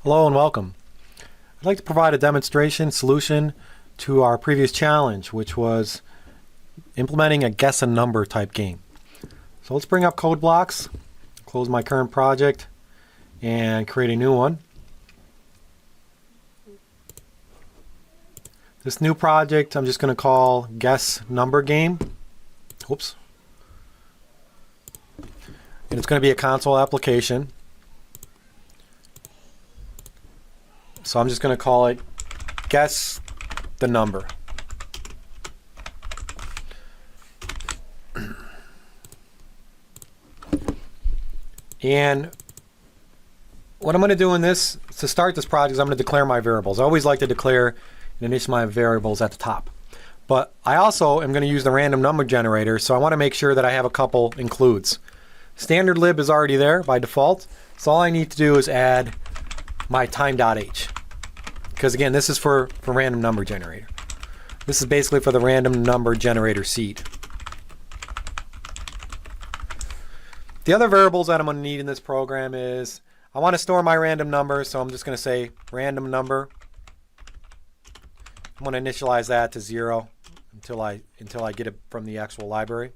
Hello and welcome. I'd like to provide a demonstration solution to our previous challenge, which was implementing a guess a number type game. So let's bring up code blocks, close my current project, and create a new one. This new project I'm just going to call guess number game. Oops. And it's going to be a console application. So I'm just going to call it guess the number. And what I'm going to do in this, to start this project, is I'm going to declare my variables. I always like to declare and initialize my variables at the top. But I also am going to use the random number generator, so I want to make sure that I have a couple includes. Standard lib is already there by default, so all I need to do is add my time.h. Because again, this is for random number generator. This is basically for the random number generator seed. The other variables that I'm going to need in this program is I want to store my random number, so I'm just going to say random number. I'm going to initialize that to 0 until I get it from the actual library.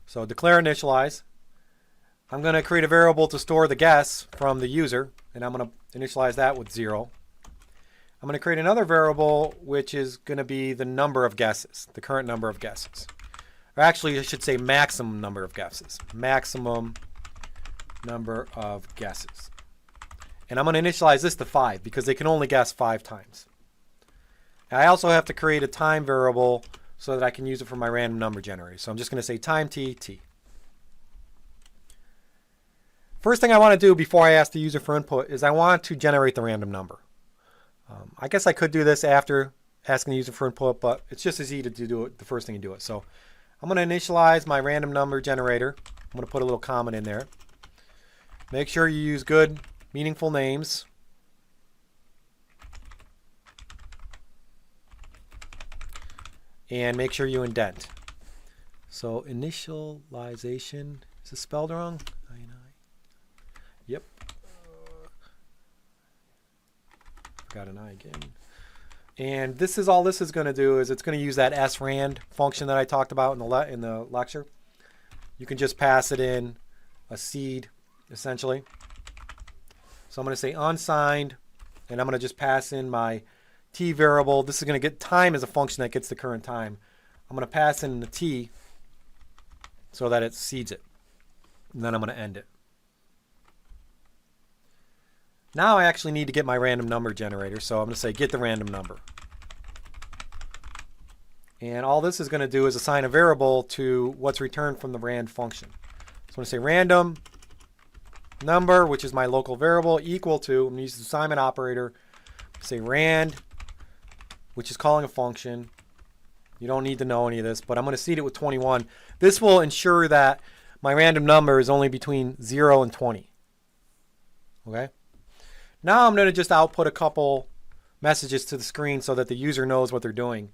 So declare initialize. I'm going to create a variable to store the guess from the user, and I'm going to initialize that with 0. I'm going to create another variable which is going to be the number of guesses, the current number of guesses. Or actually, I should say maximum number of guesses. Maximum number of guesses. And I'm going to initialize this to 5 because they can only guess 5 times. I also have to create a time variable so that I can use it for my random number generator. So I'm just going to say time t. First thing I want to do before I ask the user for input is I want to generate the random number. I guess I could do this after asking the user for input, but it's just as easy to do it the first thing you do it. So I'm going to initialize my random number generator. I'm going to put a little comment in there. Make sure you use good, meaningful names. And make sure you indent. So initialization, is it spelled wrong? Yep. Got an I again. And this is all this is going to do is it's going to use that srand function that I talked about in the lecture. You can just pass it in a seed, essentially. So I'm going to say unsigned, and I'm going to just pass in my t variable. This is going to get time as a function that gets the current time. I'm going to pass in the t so that it seeds it. And then I'm going to end it. Now I actually need to get my random number generator, so I'm going to say get the random number. And all this is going to do is assign a variable to what's returned from the rand function. So I'm going to say random number, which is my local variable, equal to, I'm going to use the assignment operator, say rand, which is calling a function. You don't need to know any of this, but I'm going to seed it with 21. This will ensure that my random number is only between 0 and 20. Okay? Now I'm going to just output a couple messages to the screen so that the user knows what they're doing.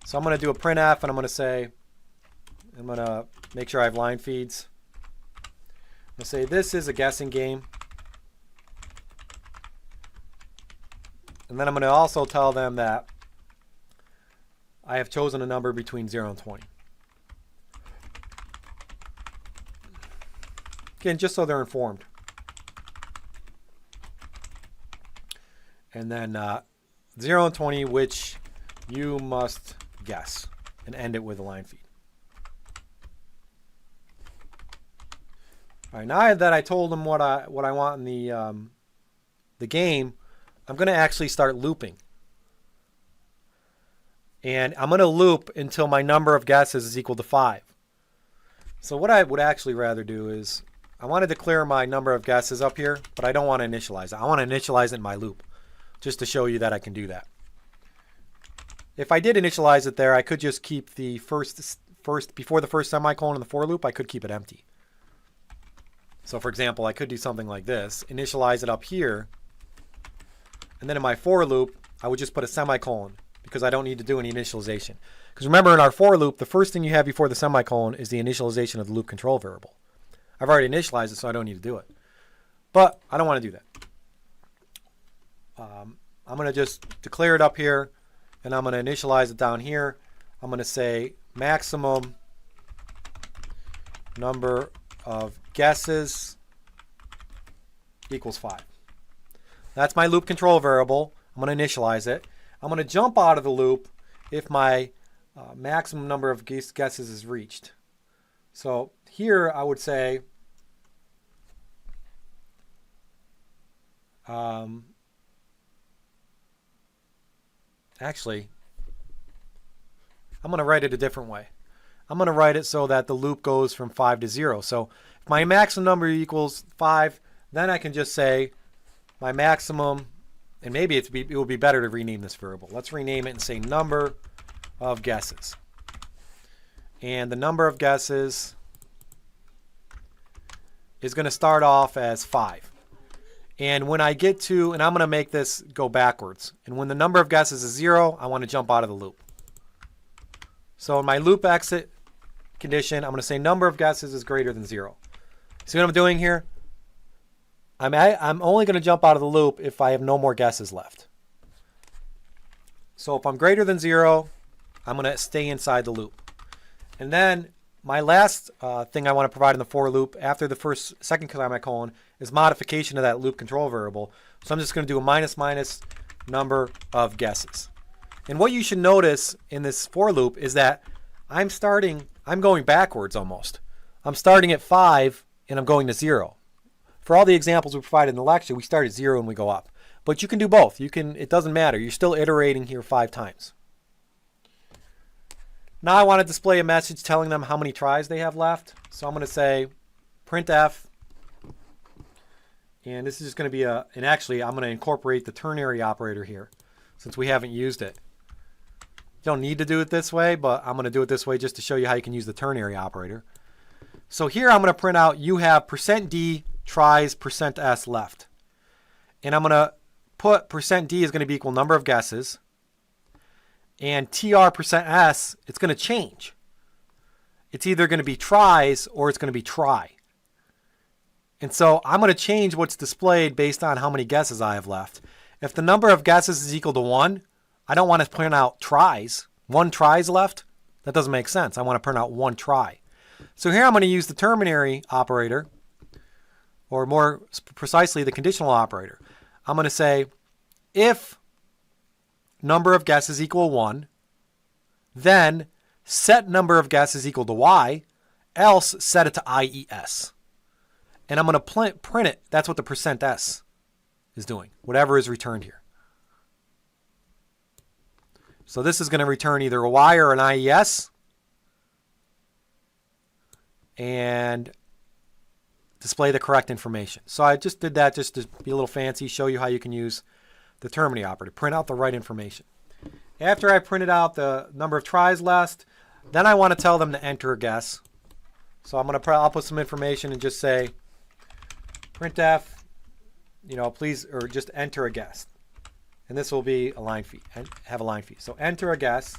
So I'm going to do a printf, and I'm going to say, I'm going to make sure I have line feeds. I'm going to say this is a guessing game. And then I'm going to also tell them that I have chosen a number between 0 and 20. Again, just so they're informed. And then 0 and 20, which you must guess, and end it with a line feed. All right, now that I told them what I want in the game, I'm going to actually start looping. And I'm going to loop until my number of guesses is equal to 5. So what I would actually rather do is I want to declare my number of guesses up here, but I don't want to initialize it. I want to initialize it in my loop, just to show you that I can do that. If I did initialize it there, I could just keep the first before the first semicolon in the for loop, I could keep it empty. So for example, I could do something like this, initialize it up here, and then in my for loop, I would just put a semicolon because I don't need to do any initialization. Because remember, in our for loop, the first thing you have before the semicolon is the initialization of the loop control variable. I've already initialized it, so I don't need to do it. But I don't want to do that. I'm going to just declare it up here, and I'm going to initialize it down here. I'm going to say maximum number of guesses equals 5. That's my loop control variable. I'm going to initialize it. I'm going to jump out of the loop if my maximum number of guesses is reached. So here I would say actually, I'm going to write it a different way. I'm going to write it so that the loop goes from 5 to 0. So if my maximum number equals 5, then I can just say my maximum, and maybe it would be better to rename this variable. Let's rename it and say number of guesses. And the number of guesses is going to start off as 5. And when I get to, and I'm going to make this go backwards. And when the number of guesses is 0, I want to jump out of the loop. So in my loop exit condition, I'm going to say number of guesses is greater than 0. See what I'm doing here? I'm only going to jump out of the loop if I have no more guesses left. So if I'm greater than 0, I'm going to stay inside the loop. And then my last thing I want to provide in the for loop after the second semicolon is modification of that loop control variable. So I'm just going to do a minus number of guesses. And what you should notice in this for loop is that I'm going backwards almost. I'm starting at 5 and I'm going to 0. For all the examples we provided in the lecture, we start at 0 and we go up. But you can do both. It doesn't matter. You're still iterating here 5 times. Now I want to display a message telling them how many tries they have left. So I'm going to say printf. And this is just going to be and actually I'm going to incorporate the ternary operator here since we haven't used it. You don't need to do it this way, but I'm going to do it this way just to show you how you can use the ternary operator. So here I'm going to print out you have %d tries %s left. And I'm going to put %d is going to be equal number of guesses. And tr %s, it's going to change. It's either going to be tries or it's going to be try. And so I'm going to change what's displayed based on how many guesses I have left. If the number of guesses is equal to 1, I don't want to print out tries. 1 tries left? That doesn't make sense. I want to print out 1 try. So here I'm going to use the ternary operator, or more precisely the conditional operator. I'm going to say if number of guesses equal 1, then set number of guesses equal to y, else set it to IES. And I'm going to print it. That's what the %s is doing, whatever is returned here. So this is going to return either a y or an IES and display the correct information. So I just did that just to be a little fancy, show you how you can use the ternary operator, print out the right information. After I printed out the number of tries left, then I want to tell them to enter a guess. So I'll put some information and just say printf, please, or just enter a guess. And this will be a line feed, have a line feed. So enter a guess.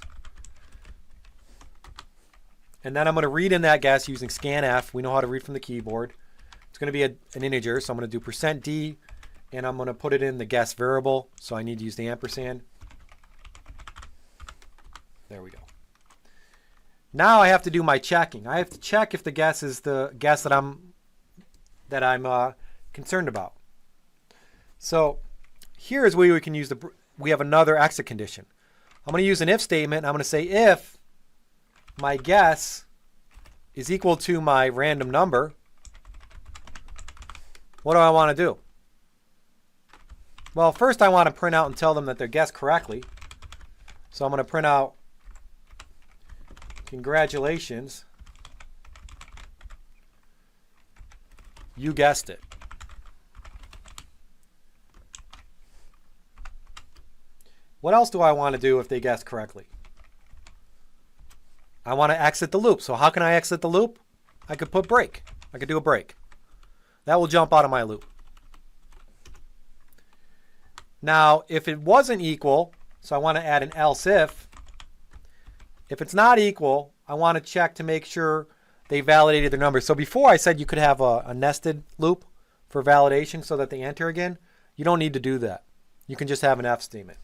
And then I'm going to read in that guess using scanf. We know how to read from the keyboard. It's going to be an integer, so I'm going to do %d, and I'm going to put it in the guess variable. So I need to use the ampersand. There we go. Now I have to do my checking. I have to check if the guess is the guess that I'm concerned about. So here is where we can use we have another exit condition. I'm going to use an if statement. I'm going to say if my guess is equal to my random number, what do I want to do? Well, first I want to print out and tell them that they guessed correctly. So I'm going to print out congratulations, you guessed it. What else do I want to do if they guessed correctly? I want to exit the loop. So how can I exit the loop? I could put break. I could do a break. That will jump out of my loop. Now, if it wasn't equal, so I want to add an else if. If it's not equal, I want to check to make sure they validated their number. So before I said you could have a nested loop for validation so that they enter again, you don't need to do that. You can just have an if statement.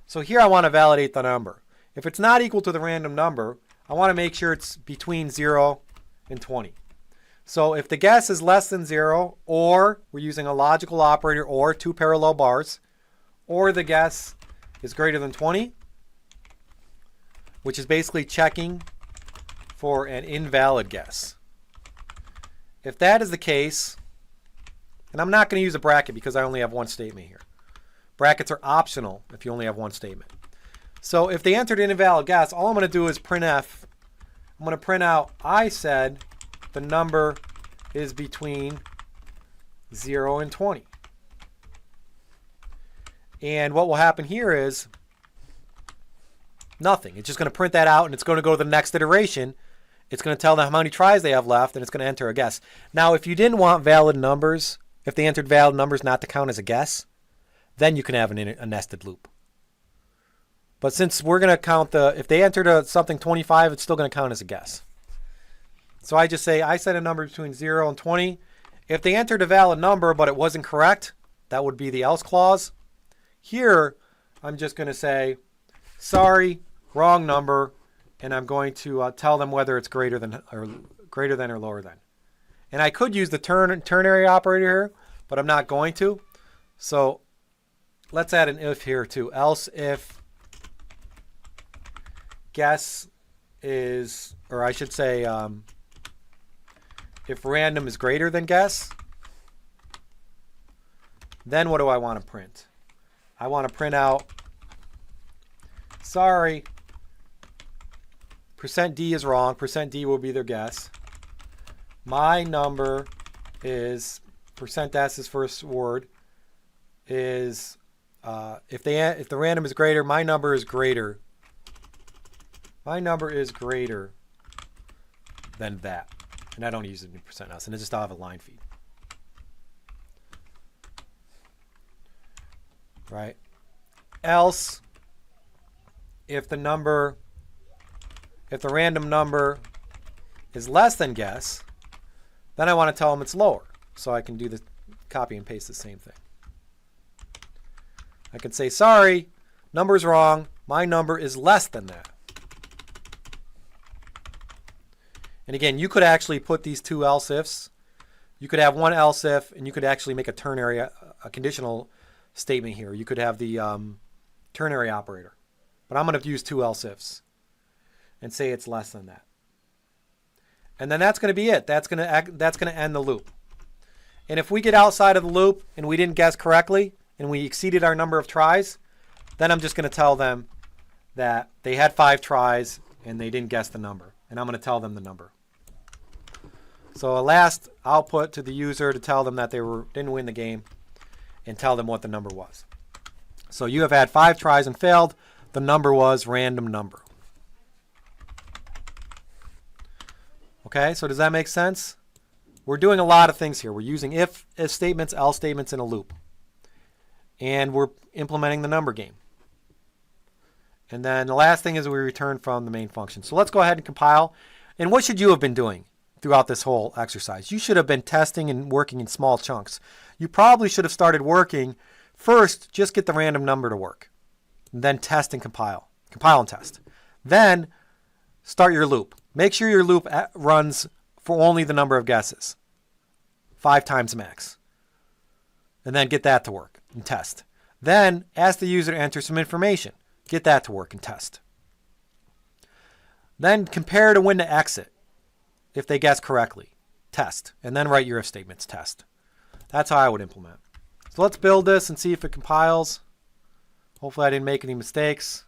So here I want to validate the number. If it's not equal to the random number, I want to make sure it's between 0 and 20. So if the guess is less than 0, or we're using a logical operator or two parallel bars, or the guess is greater than 20, which is basically checking for an invalid guess. If that is the case, and I'm not going to use a bracket because I only have one statement here. Brackets are optional if you only have one statement. So if they entered an invalid guess, all I'm going to do is printf. I'm going to print out, I said the number is between 0 and 20. And what will happen here is nothing. It's just going to print that out, and it's going to go to the next iteration. It's going to tell them how many tries they have left, and it's going to enter a guess. Now, if you didn't want valid numbers, if they entered valid numbers not to count as a guess, then you can have a nested loop. But since we're going to count if they entered something 25, it's still going to count as a guess. So I just say, I set a number between 0 and 20. If they entered a valid number, but it wasn't correct, that would be the else clause. Here, I'm just going to say, sorry, wrong number, and I'm going to tell them whether it's greater than or lower than. And I could use the ternary operator here, but I'm not going to. So let's add an if here too. Else if guess is, or I should say, if random is greater than guess, then what do I want to print? I want to print out, sorry, %d is wrong. %d will be their guess. My number is, %s is first word, is, if the random is greater, my number is greater. My number is greater than that. And I don't use it in %s, and I just have a line feed. Right? Else, if the random number is less than guess, then I want to tell them it's lower. So I can do the copy and paste the same thing. I can say, sorry, number's wrong. My number is less than that. And again, you could actually put these two else ifs. You could have one else if, and you could actually make a ternary, a conditional statement here. You could have the ternary operator. But I'm going to use two else ifs and say it's less than that. And then that's going to be it. That's going to end the loop. And if we get outside of the loop and we didn't guess correctly and we exceeded our number of tries, then I'm just going to tell them that they had 5 tries and they didn't guess the number. And I'm going to tell them the number. So a last output to the user to tell them that they didn't win the game and tell them what the number was. So you have had 5 tries and failed. The number was random number. Okay, so does that make sense? We're doing a lot of things here. We're using if statements, else statements in a loop. And we're implementing the number game. And then the last thing is we return from the main function. So let's go ahead and compile. And what should you have been doing throughout this whole exercise? You should have been testing and working in small chunks. You probably should have started working first, just get the random number to work. And then test and compile. Compile and test. Then start your loop. Make sure your loop runs for only the number of guesses. 5 times max. And then get that to work and test. Then ask the user to enter some information. Get that to work and test. Then compare to when to exit. If they guess correctly, test. And then write your if statements, test. That's how I would implement. So let's build this and see if it compiles. Hopefully I didn't make any mistakes.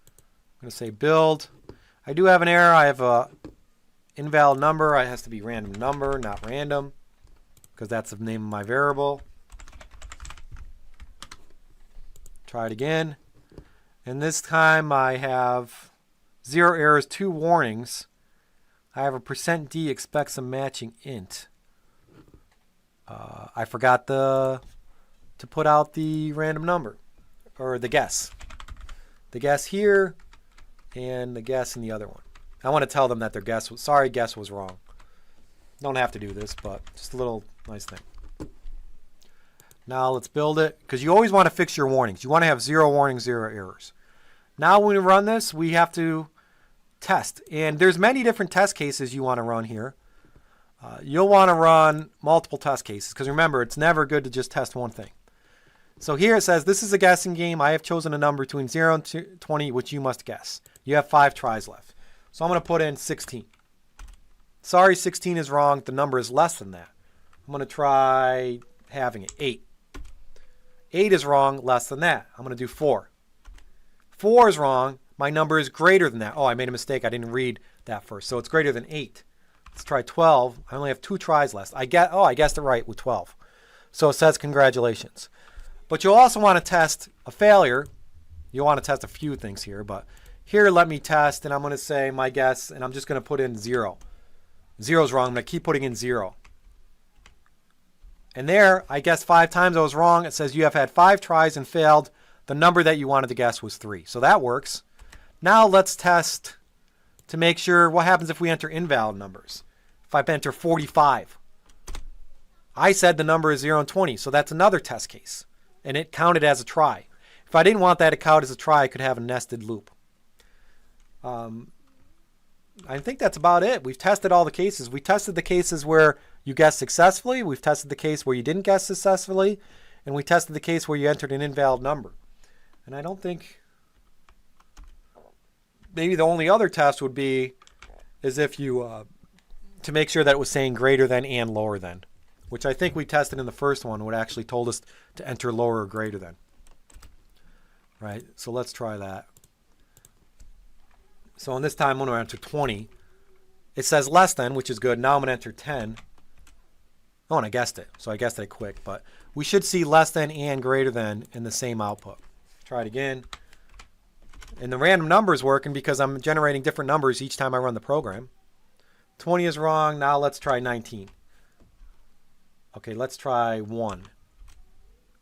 I'm going to say build. I do have an error. I have a invalid number. It has to be random number, not random, because that's the name of my variable. Try it again. And this time I have 0 errors, 2 warnings. I have a %d expects a matching int. I forgot to put out the random number, or the guess. The guess here and the guess in the other one. I want to tell them that their guess was, sorry, guess was wrong. Don't have to do this, but just a little nice thing. Now let's build it, because you always want to fix your warnings. You want to have 0 warnings, 0 errors. Now when we run this, we have to test. And there's many different test cases you want to run here. You'll want to run multiple test cases, because remember, it's never good to just test one thing. So here it says, this is a guessing game. I have chosen a number between 0 and 20, which you must guess. You have 5 tries left. So I'm going to put in 16. Sorry, 16 is wrong. The number is less than that. I'm going to try having it, 8. 8 is wrong, less than that. I'm going to do 4. 4 is wrong. My number is greater than that. Oh, I made a mistake. I didn't read that first. So it's greater than 8. Let's try 12. I only have 2 tries left. I guessed it right with 12. So it says congratulations. But you'll also want to test a failure. You'll want to test a few things here. But here, let me test. And I'm going to say my guess. And I'm just going to put in 0. 0 is wrong. I'm going to keep putting in 0. And there, I guessed 5 times. I was wrong. It says you have had 5 tries and failed. The number that you wanted to guess was 3. So that works. Now let's test to make sure what happens if we enter invalid numbers. If I enter 45. I said the number is 0 and 20. So that's another test case. And it counted as a try. If I didn't want that to count as a try, I could have a nested loop. I think that's about it. We've tested all the cases. We tested the cases where you guessed successfully. We've tested the case where you didn't guess successfully. And we tested the case where you entered an invalid number. And I don't think... Maybe the only other test would be is if you... to make sure that it was saying greater than and lower than. Which I think we tested in the first one, would actually told us to enter lower or greater than. Right? So let's try that. So in this time, I'm going to enter 20. It says less than, which is good. Now I'm going to enter 10. Oh, and I guessed it. So I guessed it quick. But we should see less than and greater than in the same output. Try it again. And the random number is working because I'm generating different numbers each time I run the program. 20 is wrong. Now let's try 19. Okay, let's try 1.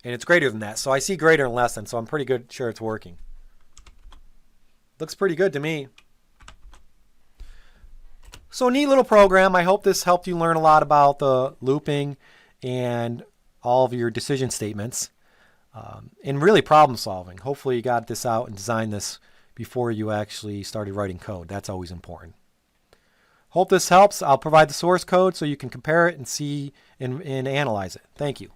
And it's greater than that. So I see greater and less than, so I'm pretty good sure it's working. Looks pretty good to me. So neat little program. I hope this helped you learn a lot about the looping and all of your decision statements. And really problem solving. Hopefully you got this out and designed this before you actually started writing code. That's always important. Hope this helps. I'll provide the source code so you can compare it and see and analyze it. Thank you.